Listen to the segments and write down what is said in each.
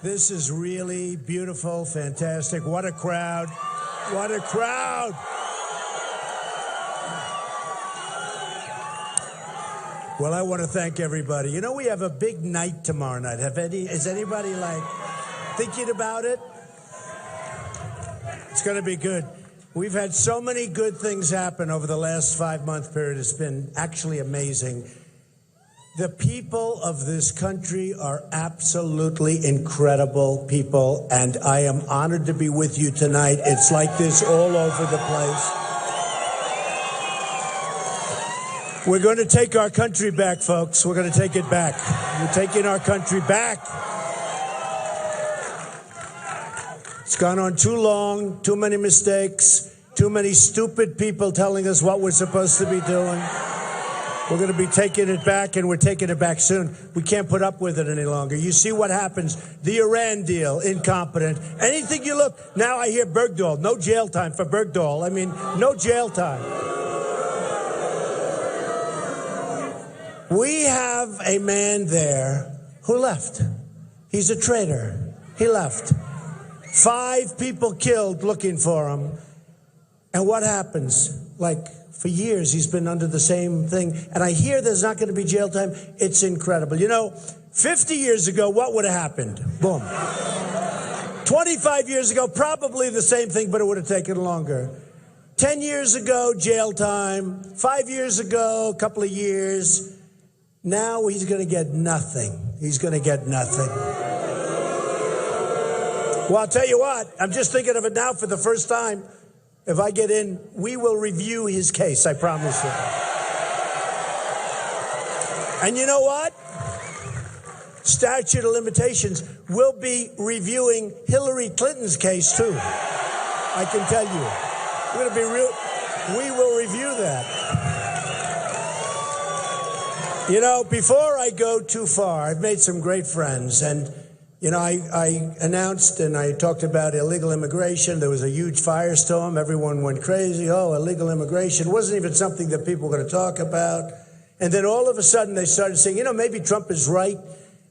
This is really beautiful, fantastic. What a crowd. What a crowd. Well, I want to thank everybody. You know, we have a big night tomorrow night. Is anybody, thinking about it? It's going to be good. We've had so many good things happen over the last 5-month period. It's been actually amazing. The people of this country are absolutely incredible people, and I am honored to be with you tonight. It's like this all over the place. We're going to take our country back, folks. We're going to take it back. We're taking our country back. It's gone on too long, too many mistakes, too many stupid people telling us what we're supposed to be doing. We're going to be taking it back, and we're taking it back soon. We can't put up with it any longer. You see what happens. The Iran deal, incompetent. Anything you look. Now I hear Bergdahl. No jail time for Bergdahl. I mean, no jail time. We have a man there who left. He's a traitor. He left. 5 people killed looking for him. And what happens? For years, he's been under the same thing. And I hear there's not going to be jail time. It's incredible. 50 years ago, what would have happened? Boom. 25 years ago, probably the same thing, but it would have taken longer. 10 years ago, jail time. 5 years ago, a couple of years. Now he's going to get nothing. He's going to get nothing. Well, I'll tell you what. I'm just thinking of it now for the first time. If I get in, we will review his case, I promise you. And you know what? Statute of limitations, we'll be reviewing Hillary Clinton's case, too. I can tell you. We're going to be we will review that. Before I go too far, I've made some great friends, and I announced and I talked about illegal immigration. There was a huge firestorm. Everyone went crazy. Oh, illegal immigration. It wasn't even something that people were going to talk about. And then all of a sudden they started saying, maybe Trump is right.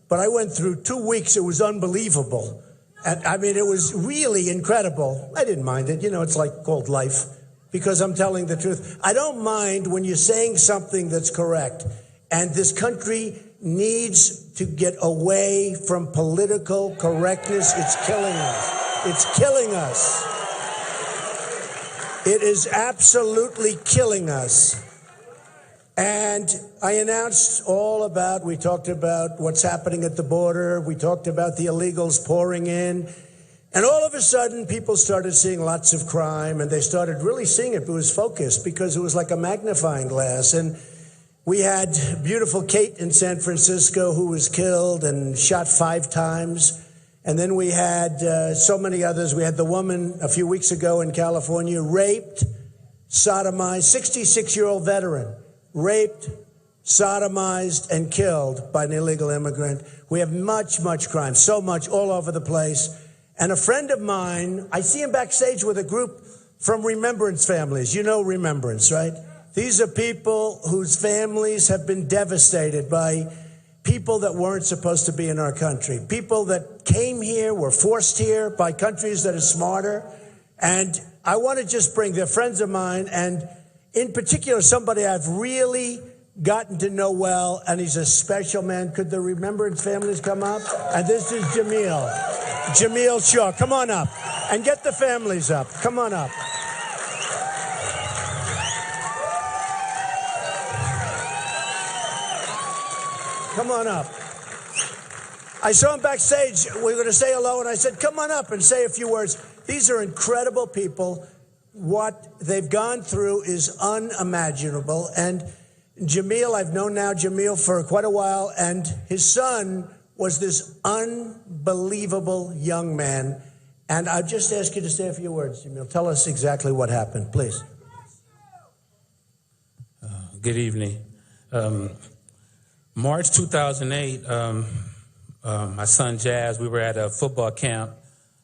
But I went through 2 weeks. It was unbelievable. And it was really incredible. I didn't mind it. It's called life, because I'm telling the truth. I don't mind when you're saying something that's correct. And this country needs to get away from political correctness. It's killing us. It's killing us. It is absolutely killing us. And I announced we talked about what's happening at the border. We talked about the illegals pouring in. And all of a sudden, people started seeing lots of crime, and they started really seeing it. It was focused because it was like a magnifying glass. And we had beautiful Kate in San Francisco, who was killed and shot 5 times. And then we had so many others. We had the woman a few weeks ago in California, raped, sodomized, 66-year-old veteran, raped, sodomized, and killed by an illegal immigrant. We have much, much crime, so much all over the place. And a friend of mine, I see him backstage with a group from Remembrance families. You know Remembrance, right? These are people whose families have been devastated by people that weren't supposed to be in our country. People that came here, were forced here by countries that are smarter. And I want to just they're friends of mine, and in particular, somebody I've really gotten to know well, and he's a special man. Could the Remembrance families come up? And this is Jamil Shaw. Come on up. And get the families up. Come on up. Come on up. I saw him backstage. We were going to say hello, and I said, come on up and say a few words. These are incredible people. What they've gone through is unimaginable. And Jamil, I've known now Jamil for quite a while, and his son was this unbelievable young man. And I just ask you to say a few words, Jamil. Tell us exactly what happened, please. Good evening. March 2008, my son Jazz, we were at a football camp,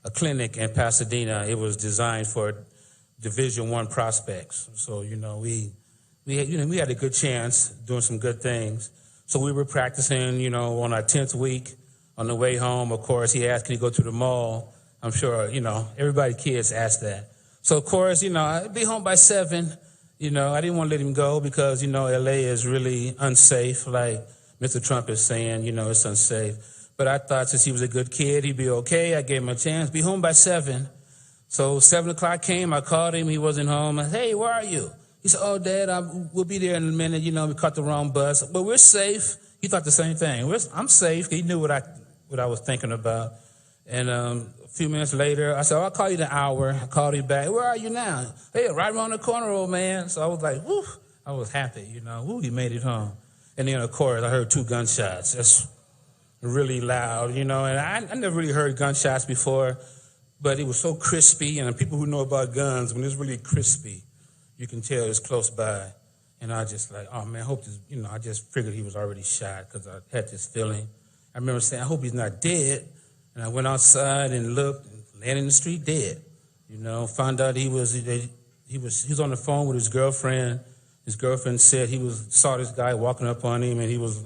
a clinic in Pasadena. It was designed for Division I prospects. So, we had a good chance doing some good things. So we were practicing, on our 10th week On the way home, of course, he asked, can he go to the mall? I'm sure, everybody, kids ask that. So, of course, I'd be home by 7. I didn't want to let him go because, L.A. is really unsafe, like Mr. Trump is saying, it's unsafe. But I thought since he was a good kid, he'd be okay. I gave him a chance. Be home by 7. So 7 o'clock came. I called him. He wasn't home. I said, hey, where are you? He said, oh, Dad, we'll be there in a minute. We caught the wrong bus. But we're safe. He thought the same thing. I'm safe. He knew what I was thinking about. And a few minutes later, I said, I'll call you in an hour. I called him back. Where are you now? Hey, right around the corner, old man. So I was like, whoo. I was happy, whoo, he made it home. And then, of course, I heard 2 gunshots. That's really loud, and I never really heard gunshots before, but it was so crispy. And the people who know about guns, when it's really crispy, you can tell it's close by. And I just like, oh, man, I hope this, I just figured he was already shot because I had this feeling. I remember saying, I hope he's not dead. And I went outside and looked, and landed in the street dead. Found out he was on the phone with his girlfriend. His girlfriend said saw this guy walking up on him, and he was,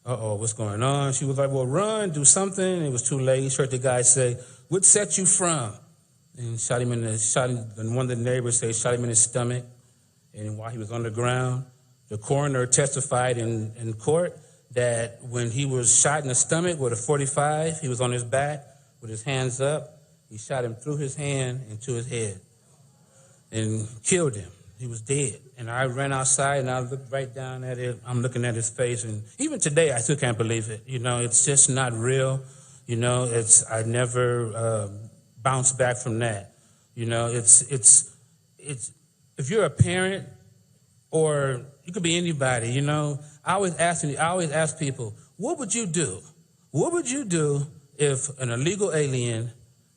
uh-oh, what's going on? She was like, well, run, do something. And it was too late. She heard the guy say, what set you from? And and one of the neighbors said, shot him in his stomach. And while he was on the ground, the coroner testified in court that when he was shot in the stomach with a .45, he was on his back with his hands up. He shot him through his hand into his head and killed him. He was dead. And I ran outside and I looked right down at it. I'm looking at his face. And even today, I still can't believe it. It's just not real. I never bounced back from that. It's if you're a parent or you could be anybody, I always ask people, what would you do? What would you do if an illegal alien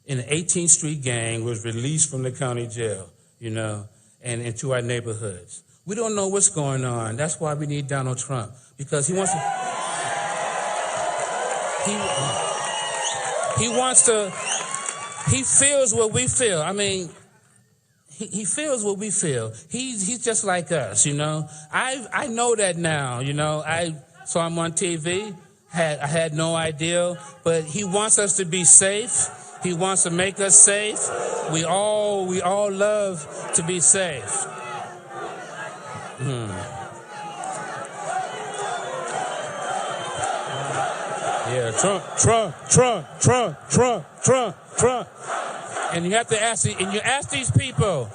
in an 18th Street gang was released from the county jail, and into our neighborhoods? We don't know what's going on. That's why we need Donald Trump, because he wants to, he feels what we feel. I mean, he feels what we feel. He's just like us, I know that now, I saw him on TV. I had no idea, but he wants us to be safe. He wants to make us safe. We all love to be safe. Yeah, Trump. And you have to ask, you ask these people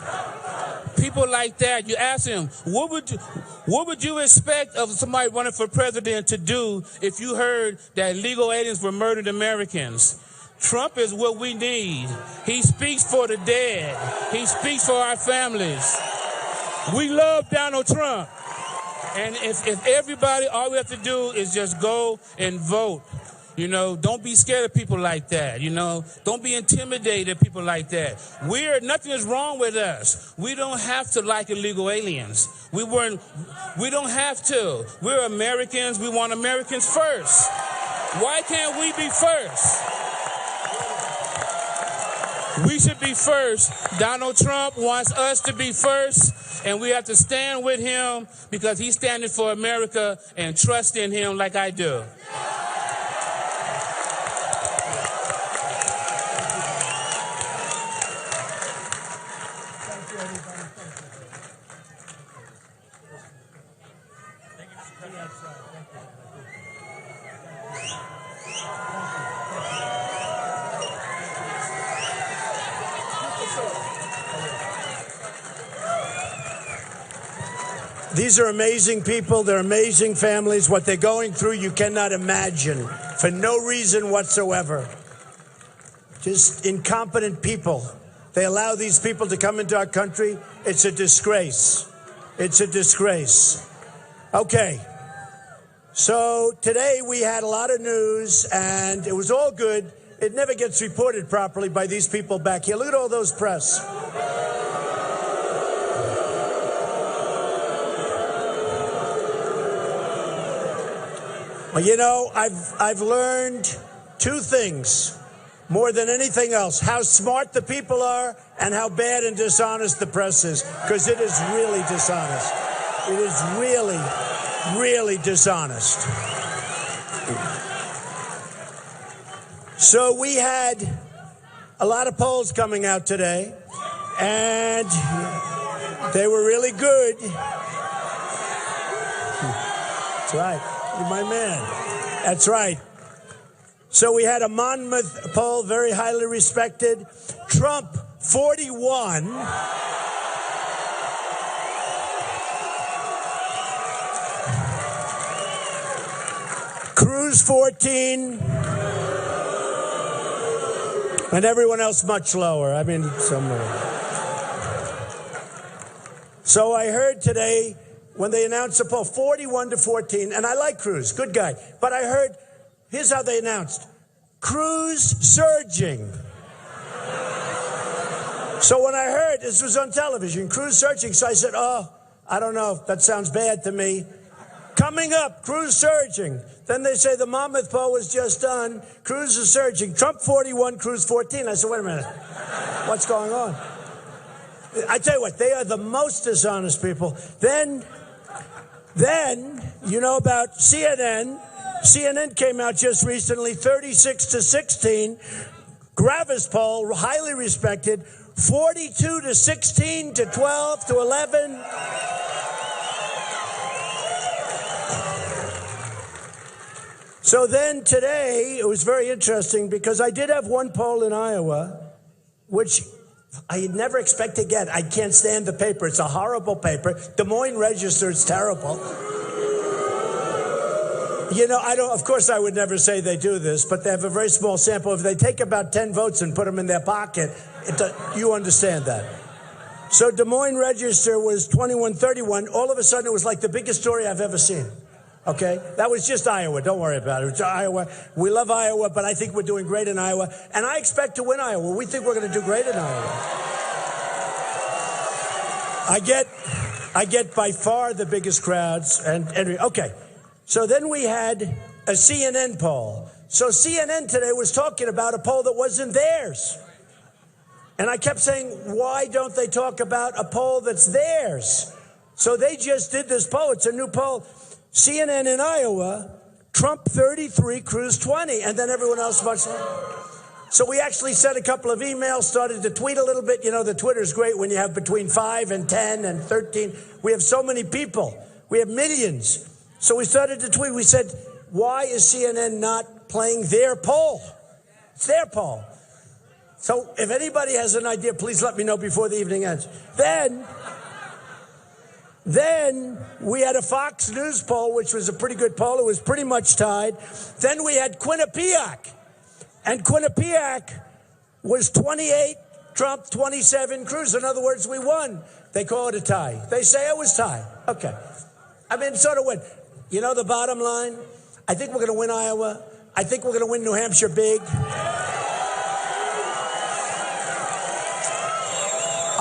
like that, you ask them, what would you expect of somebody running for president to do if you heard that illegal aliens were murdered Americans? Trump is what we need. He speaks for the dead. He speaks for our families. We love Donald Trump. And if everybody, all we have to do is just go and vote. Don't be scared of people like that. Don't be intimidated at people like that. Nothing is wrong with us. We don't have to like illegal aliens. We don't have to. We're Americans. We want Americans first. Why can't we be first? We should be first. Donald Trump wants us to be first, and we have to stand with him because he's standing for America, and trust in him like I do. These are amazing people. They're amazing families. What they're going through, you cannot imagine, for no reason whatsoever. Just incompetent people. They allow these people to come into our country. It's a disgrace. It's a disgrace. Okay. So today we had a lot of news, and it was all good. It never gets reported properly by these people back here. Look at all those press. Well, I've learned 2 things more than anything else: how smart the people are and how bad and dishonest the press is, because it is really dishonest. It is really, really dishonest. So we had a lot of polls coming out today, and they were really good. That's right. You're my man. That's right. So we had a Monmouth poll, very highly respected. Trump, 41. Cruz, 14. And everyone else much lower. I mean, somewhere. So I heard today when they announced the poll, 41-14, and I like Cruz, good guy. But I heard, here's how they announced, Cruz surging. So when I heard, this was on television, Cruz surging, so I said, oh, I don't know, that sounds bad to me. Coming up, Cruz surging. Then they say the Monmouth poll was just done. Cruz is surging. Trump 41, Cruz 14. I said, wait a minute. What's going on? I tell you what, they are the most dishonest people. Then, you know about CNN. CNN came out just recently, 36-16. Gravis poll, highly respected, 42-16 to 12 to 11. So then today, it was very interesting because I did have one poll in Iowa, which I never expect to get. I can't stand the paper. It's a horrible paper. Des Moines Register, it's terrible. You know, of course I would never say they do this, but they have a very small sample. If they take about 10 votes and put them in their pocket, you understand that. So Des Moines Register was 21-31. All of a sudden, it was like the biggest story I've ever seen. Okay, that was just Iowa. Don't worry about it. It's Iowa. We love Iowa, but I think we're doing great in Iowa. And I expect to win Iowa. We think we're going to do great in Iowa. I get by far the biggest crowds. And okay, so then we had a CNN poll. So CNN today was talking about a poll that wasn't theirs. And I kept saying, why don't they talk about a poll that's theirs? So they just did this poll. It's a new poll. CNN in Iowa, Trump 33, Cruz 20, and then everyone else much lower. So we actually sent a couple of emails, started to tweet a little bit. You know, the Twitter's great when you have between 5 and 10 and 13. We have so many people. We have millions. So we started to tweet. We said, why is CNN not playing their poll? It's their poll. So if anybody has an idea, please let me know before the evening ends. Then we had a Fox News poll, which was a pretty good poll. It was pretty much tied. Then we had Quinnipiac. And Quinnipiac was 28, Trump 27, Cruz. In other words, we won. They call it a tie. They say it was tied. Okay. I mean, sort of win. You know the bottom line? I think we're going to win Iowa. I think we're going to win New Hampshire big.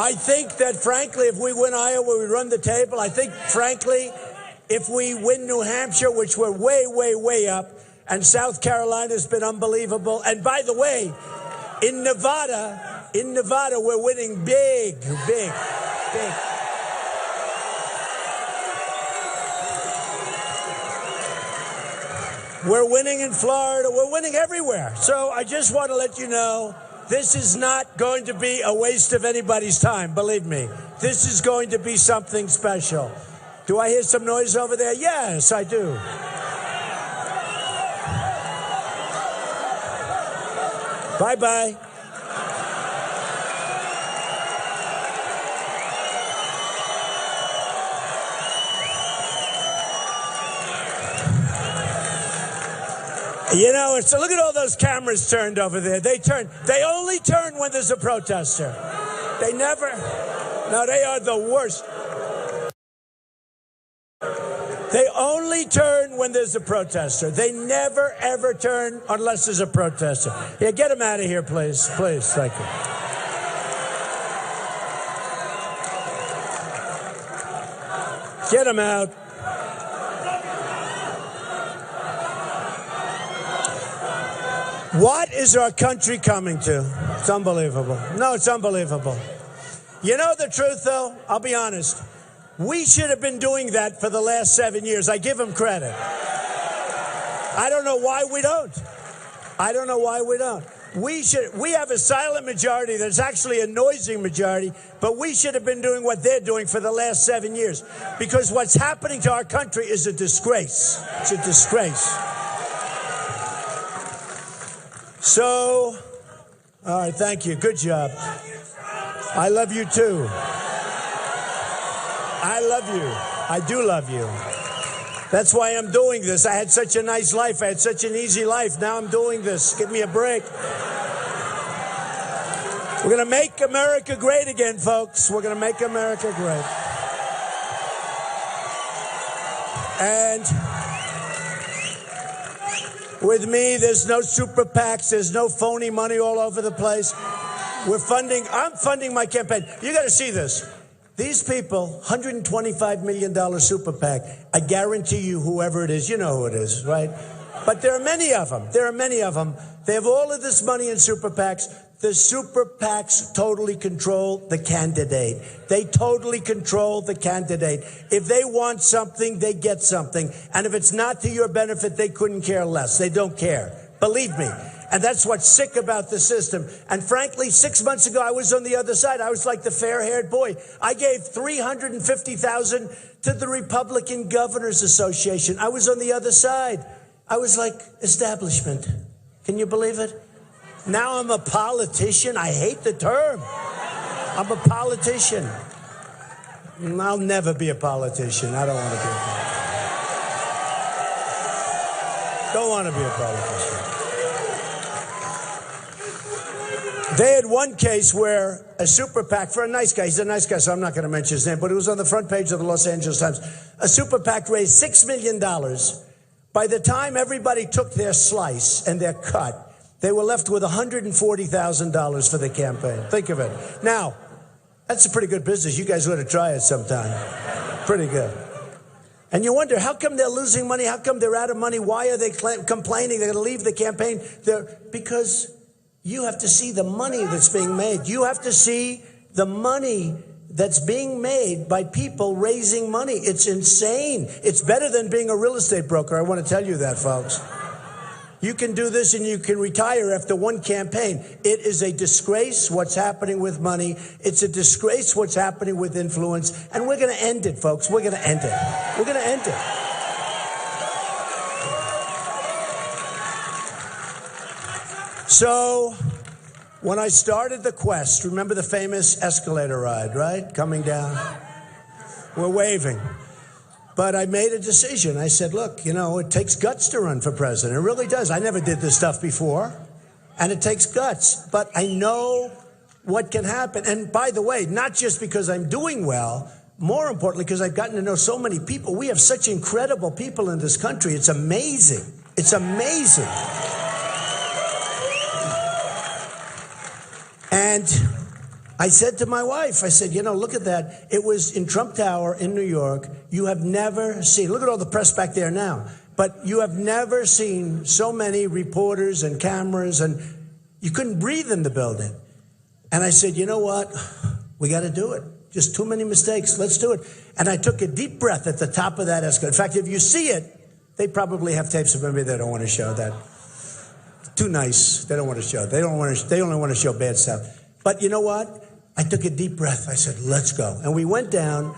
I think that, frankly, if we win Iowa, we run the table. I think, frankly, if we win New Hampshire, which we're way, way, way up, and South Carolina's been unbelievable. And by the way, in Nevada, we're winning big. We're winning in Florida. We're winning everywhere. So I just want to let you know, this is not going to be a waste of anybody's time, believe me. This is going to be something special. Do I hear some noise over there? Yes, I do. Bye-bye. You know, look at all those cameras turned over there. They only turn when there's a protester. They are the worst. They only turn when there's a protester. They never, ever turn unless there's a protester. Yeah, get him out of here, please. Please, thank you. Get him out. What is our country coming to? It's unbelievable. No, it's unbelievable. You know the truth, though? I'll be honest. We should have been doing that for the last 7 years. I give them credit. I don't know why we don't. I don't know why we don't. We have a silent majority that's actually a noisy majority, but we should have been doing what they're doing for the last 7 years. Because what's happening to our country is a disgrace. It's a disgrace. So, all right, thank you. Good job. I love you too. I love you. I do love you. That's why I'm doing this. I had such a nice life. I had such an easy life. Now I'm doing this. Give me a break. We're going to make America great again, folks. We're going to make America great. And with me, there's no super PACs. There's no phony money all over the place. I'm funding my campaign. You got to see this. These people, $125 million super PAC, I guarantee you whoever it is, you know who it is, right? But there are many of them. They have all of this money in super PACs. The super PACs totally control the candidate. They totally control the candidate. If they want something, they get something. And if it's not to your benefit, they couldn't care less. They don't care. Believe me. And that's what's sick about the system. And frankly, 6 months ago, I was on the other side. I was like the fair-haired boy. I gave $350,000 to the Republican Governors Association. I was on the other side. I was like establishment. Can you believe it? Now I'm a politician. I hate the term. I'm a politician. I'll never be a politician. I don't want to be a politician. Don't want to be a politician. They had one case where a super PAC, for a nice guy, he's a nice guy, so I'm not going to mention his name, but it was on the front page of the Los Angeles Times. A super PAC raised $6 million. By the time everybody took their slice and their cut, they were left with $140,000 for the campaign. Think of it. Now, that's a pretty good business. You guys ought to try it sometime. Pretty good. And you wonder, how come they're losing money? How come they're out of money? Why are they complaining? They're going to leave the campaign. Because you have to see the money that's being made. You have to see the money that's being made by people raising money. It's insane. It's better than being a real estate broker. I want to tell you that, folks. You can do this and you can retire after one campaign. It is a disgrace what's happening with money. It's a disgrace what's happening with influence. And we're going to end it, folks. We're going to end it. We're going to end it. So, when I started the quest, remember the famous escalator ride, right? Coming down. We're waving. But I made a decision. I said, look, it takes guts to run for president. It really does. I never did this stuff before. And it takes guts. But I know what can happen. And by the way, not just because I'm doing well, more importantly, because I've gotten to know so many people. We have such incredible people in this country. It's amazing. It's amazing. And I said to my wife, I said, look at that. It was in Trump Tower in New York. You have never seen, look at all the press back there now, but you have never seen so many reporters and cameras, and you couldn't breathe in the building. And I said, you know what? We got to do it. Just too many mistakes. Let's do it. And I took a deep breath at the top of that escalator. In fact, if you see it, they probably have tapes of maybe they don't want to show that. Too nice. They don't want to show. They only want to show bad stuff. But you know what? I took a deep breath. I said, let's go. And we went down,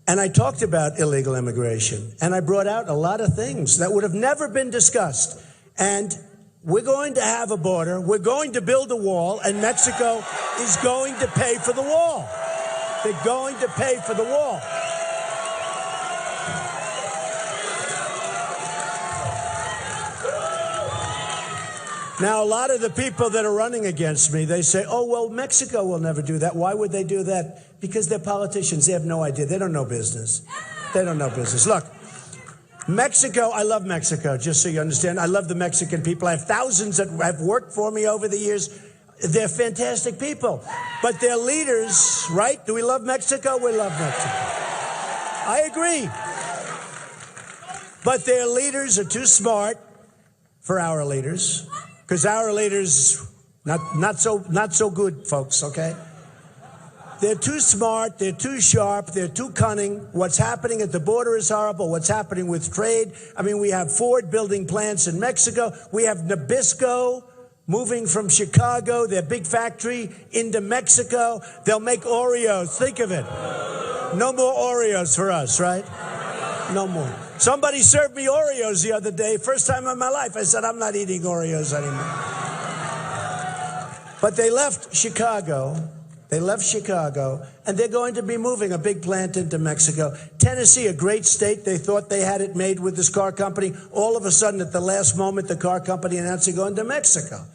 and I talked about illegal immigration. And I brought out a lot of things that would have never been discussed. And we're going to have a border. We're going to build a wall, and Mexico is going to pay for the wall. They're going to pay for the wall. Now, a lot of the people that are running against me, they say, oh, well, Mexico will never do that. Why would they do that? Because they're politicians. They have no idea. They don't know business. They don't know business. Look, Mexico, I love Mexico, just so you understand. I love the Mexican people. I have thousands that have worked for me over the years. They're fantastic people. But their leaders, right? Do we love Mexico? We love Mexico. I agree. But their leaders are too smart for our leaders. Because our leaders, not so good, folks, okay? They're too smart, they're too sharp, they're too cunning. What's happening at the border is horrible. What's happening with trade? I mean, we have Ford building plants in Mexico. We have Nabisco moving from Chicago, their big factory, into Mexico. They'll make Oreos. Think of it. No more Oreos for us, right? No more. Somebody served me Oreos the other day. First time in my life. I said, I'm not eating Oreos anymore. But they left Chicago. And they're going to be moving a big plant into Mexico. Tennessee, a great state. They thought they had it made with this car company. All of a sudden, at the last moment, the car company announced they're going to Mexico.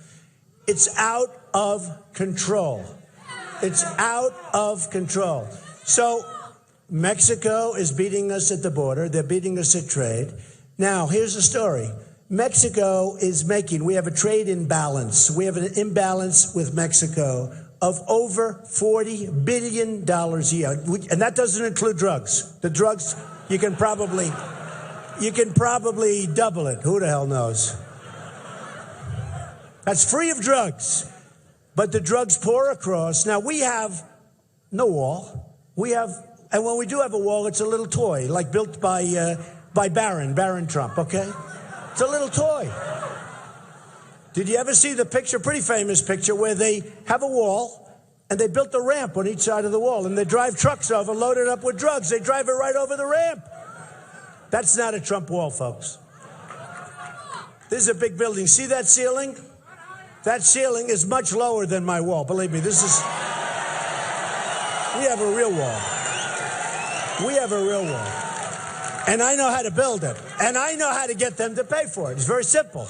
It's out of control. It's out of control. So Mexico is beating us at the border. They're beating us at trade. Now, here's the story. Mexico is we have a trade imbalance. We have an imbalance with Mexico of over $40 billion a year. And that doesn't include drugs. The drugs, you can probably double it. Who the hell knows? That's free of drugs. But the drugs pour across. Now, we have no wall. And when we do have a wall, it's a little toy, like built by Barron Trump, okay? It's a little toy. Did you ever see the picture, pretty famous picture, where they have a wall and they built a ramp on each side of the wall and they drive trucks over loaded up with drugs. They drive it right over the ramp. That's not a Trump wall, folks. This is a big building. See that ceiling? That ceiling is much lower than my wall. Believe me, we have a real wall. We have a real wall. And I know how to build it. And I know how to get them to pay for it. It's very simple.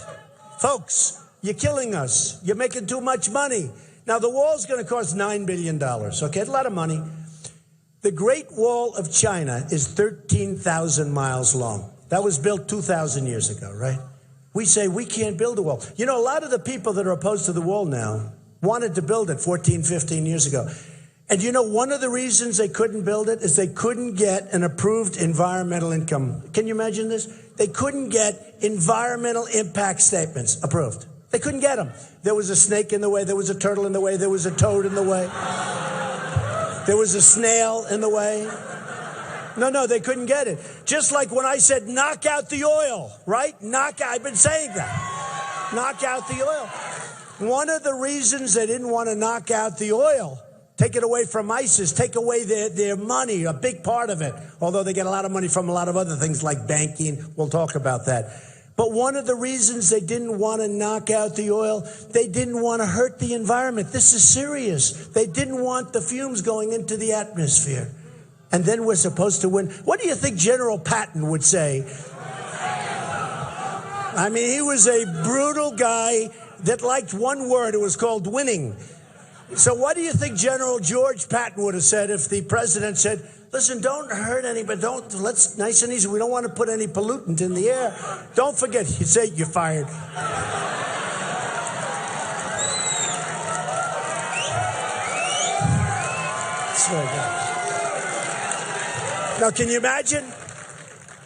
Folks, you're killing us. You're making too much money. Now, the wall's going to cost $9 billion, okay? A lot of money. The Great Wall of China is 13,000 miles long. That was built 2,000 years ago, right? We say we can't build a wall. You know, a lot of the people that are opposed to the wall now wanted to build it 14, 15 years ago. And you know, one of the reasons they couldn't build it is they couldn't get an approved environmental income. Can you imagine this? They couldn't get environmental impact statements approved. They couldn't get them. There was a snake in the way. There was a turtle in the way. There was a toad in the way. There was a snail in the way. No, they couldn't get it. Just like when I said, knock out the oil, right? I've been saying that. Knock out the oil. One of the reasons they didn't want to knock out the oil, take it away from ISIS, take away their money, a big part of it, although they get a lot of money from a lot of other things like banking. We'll talk about that. But one of the reasons they didn't want to knock out the oil, they didn't want to hurt the environment. This is serious. They didn't want the fumes going into the atmosphere. And then we're supposed to win. What do you think General Patton would say? I mean, he was a brutal guy that liked one word. It was called winning. So what do you think General George Patton would have said if the president said, listen, don't hurt anybody, let's nice and easy. We don't want to put any pollutant in the air. Don't forget, he'd say, you're fired. That's very good. Now, can you imagine?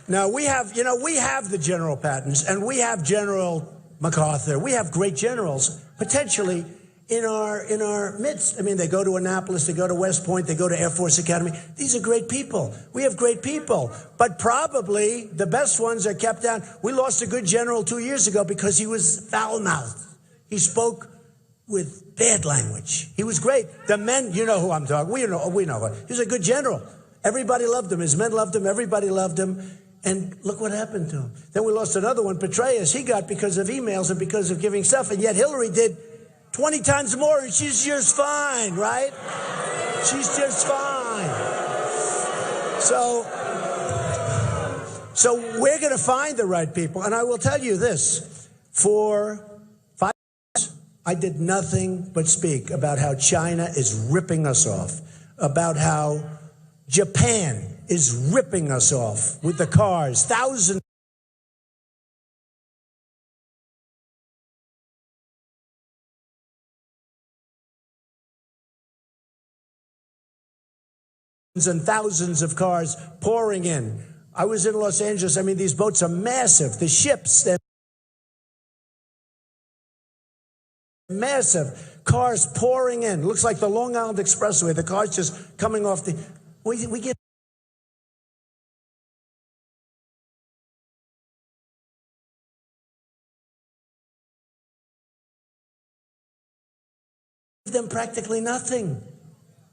Now, we have the General Pattons, and we have General MacArthur. We have great generals, potentially, in our midst. I mean, they go to Annapolis, they go to West Point, they go to Air Force Academy. These are great people. We have great people. But probably the best ones are kept down. We lost a good general 2 years ago because he was foul-mouthed. He spoke with bad language. He was great. The men, you know who I'm talking. We know. He was a good general. Everybody loved him. His men loved him. Everybody loved him. And look what happened to him. Then we lost another one, Petraeus. He got because of emails and because of giving stuff. And yet Hillary did 20 times more, and she's just fine, right? She's just fine. So we're going to find the right people. And I will tell you this. For 5 years, I did nothing but speak about how China is ripping us off, about how Japan is ripping us off with the cars, thousands and thousands of cars pouring in. I was in Los Angeles. I mean, these boats are massive. The ships, they're Massive cars pouring in. Looks like the Long Island Expressway. The cars just coming off the. We get them practically nothing.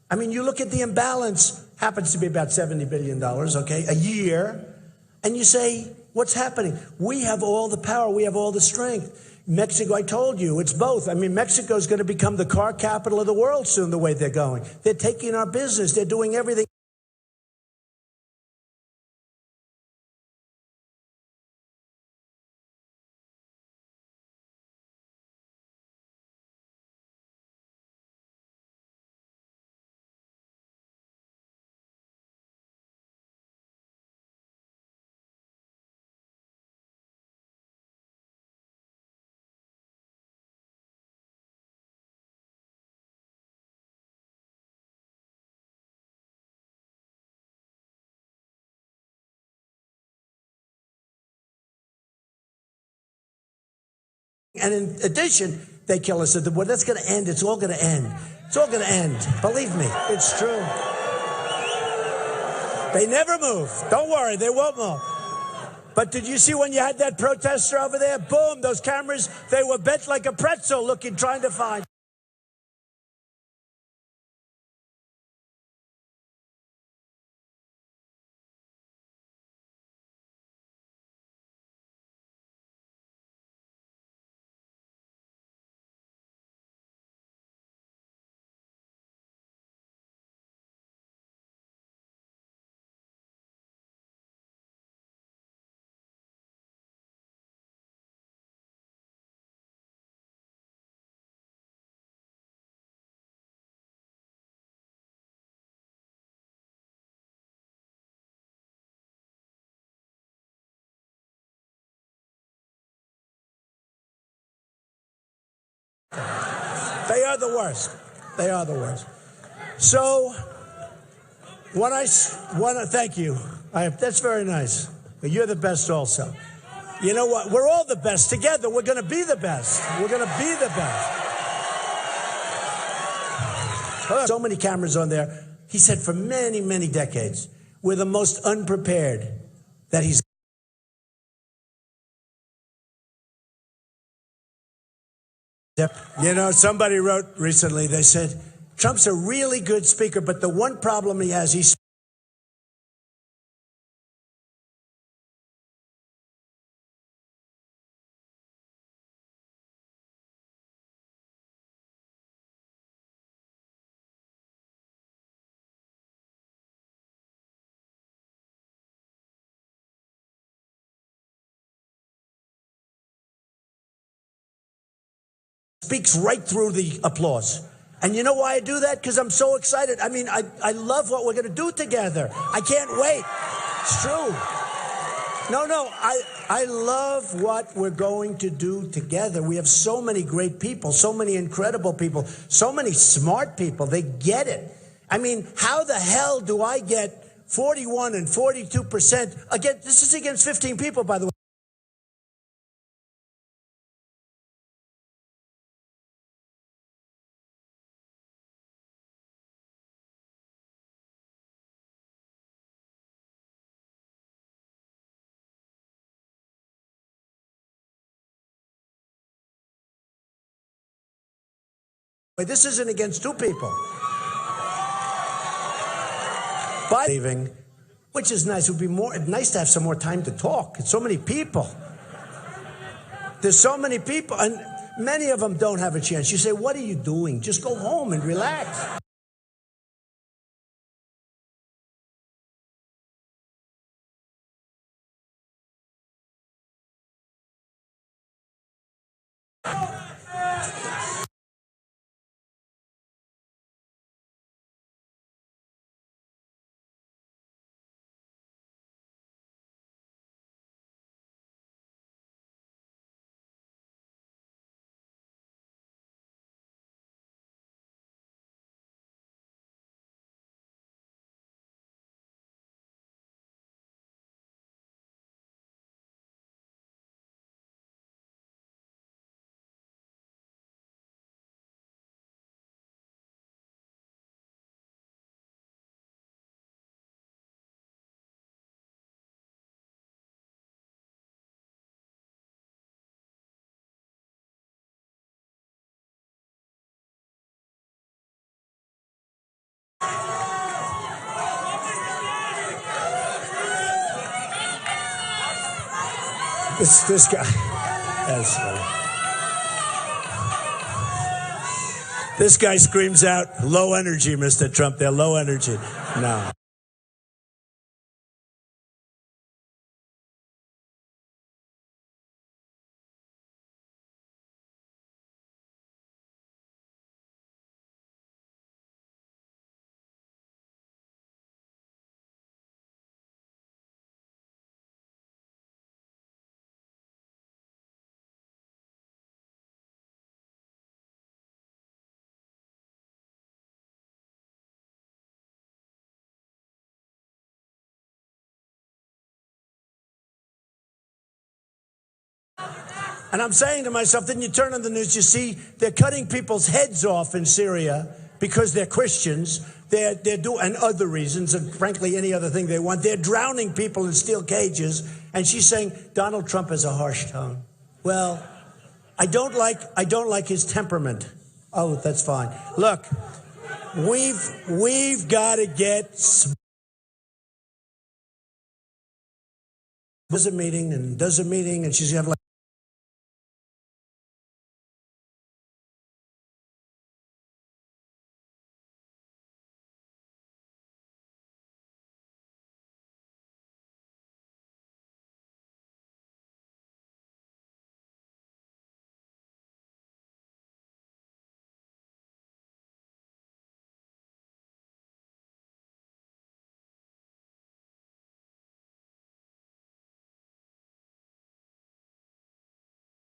I mean, you look at the imbalance, happens to be about $70 billion, okay, a year, and you say, what's happening? We have all the power. We have all the strength. Mexico, I told you, it's both. I mean, Mexico is going to become the car capital of the world soon, the way they're going. They're taking our business. They're doing everything. And in addition, they kill us at the border. That's going to end. It's all going to end. It's all going to end. Believe me, it's true. They never move. Don't worry, they won't move. But did you see when you had that protester over there? Boom, those cameras, they were bent like a pretzel looking, trying to find. They are the worst. They are the worst. So, thank you. That's very nice. You're the best also. You know what? We're all the best. Together, we're going to be the best. We're going to be the best. So many cameras on there. He said for many, many decades, we're the most unprepared that he's. You know, somebody wrote recently, they said, Trump's a really good speaker, but the one problem he has, he speaks right through the applause. And you know why I do that? Because I'm so excited. I mean, I love what we're going to do together. I can't wait. It's true. No, I love what we're going to do together. We have so many great people, so many incredible people, so many smart people. They get it. I mean, how the hell do I get 41 and 42%? Again, this is against 15 people, by the way. This isn't against two people. But leaving, which is nice. It would be nice to have some more time to talk. It's so many people. There's so many people, and many of them don't have a chance. You say, what are you doing? Just go home and relax. This guy. That's funny. This guy screams out, "Low energy, Mr. Trump. They're low energy." No. And I'm saying to myself, then you turn on the news, you see they're cutting people's heads off in Syria because they're Christians. They're and other reasons, and frankly, any other thing they want. They're drowning people in steel cages. And she's saying Donald Trump has a harsh tone. Well, I don't like his temperament. Oh, that's fine. Look, we've got to get. Does a meeting, and she's gonna have like.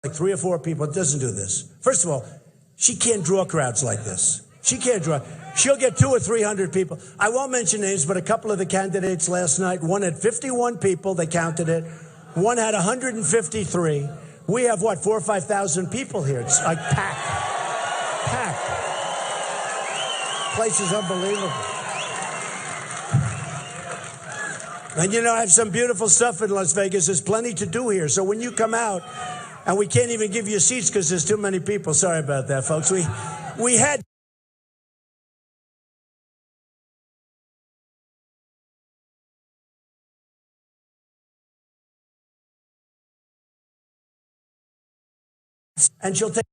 Like 3 or 4 people, doesn't do this. First of all, she can't draw crowds like this. She can't draw. She'll get 200 or 300 people. I won't mention names, but a couple of the candidates last night, one had 51 people, they counted it. One had 153. We have, what, 4,000 or 5,000 people here. It's like packed. Packed. Place is unbelievable. And you know, I have some beautiful stuff in Las Vegas. There's plenty to do here. So when you come out, and we can't even give you seats because there's too many people. Sorry about that, folks. We had. And she'll take.